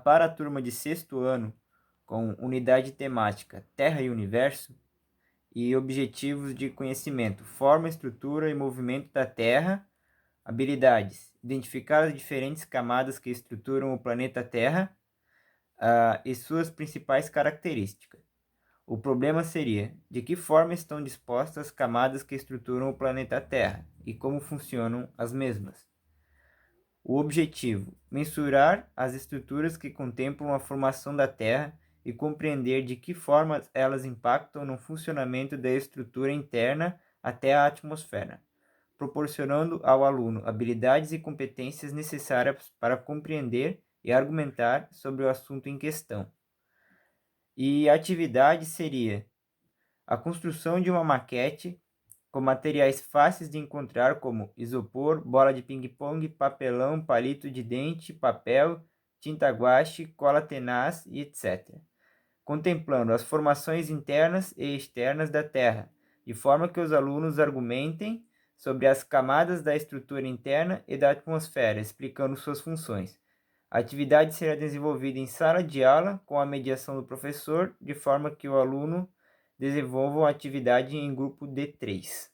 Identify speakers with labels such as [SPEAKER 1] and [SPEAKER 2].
[SPEAKER 1] Para a turma de sexto ano, com unidade temática Terra e Universo e objetivos de conhecimento, forma, estrutura e movimento da Terra, habilidades, identificar as diferentes camadas que estruturam o planeta Terra e suas principais características. O problema seria de que forma estão dispostas as camadas que estruturam o planeta Terra e como funcionam as mesmas. O objetivo: mensurar as estruturas que contemplam a formação da Terra e compreender de que forma elas impactam no funcionamento da estrutura interna até a atmosfera, proporcionando ao aluno habilidades e competências necessárias para compreender e argumentar sobre o assunto em questão. E a atividade seria a construção de uma maquete com materiais fáceis de encontrar como isopor, bola de ping-pong, papelão, palito de dente, papel, tinta guache, cola tenaz e etc. Contemplando as formações internas e externas da Terra, de forma que os alunos argumentem sobre as camadas da estrutura interna e da atmosfera, explicando suas funções. A atividade será desenvolvida em sala de aula com a mediação do professor, de forma que o aluno desenvolva a atividade em grupo de 3.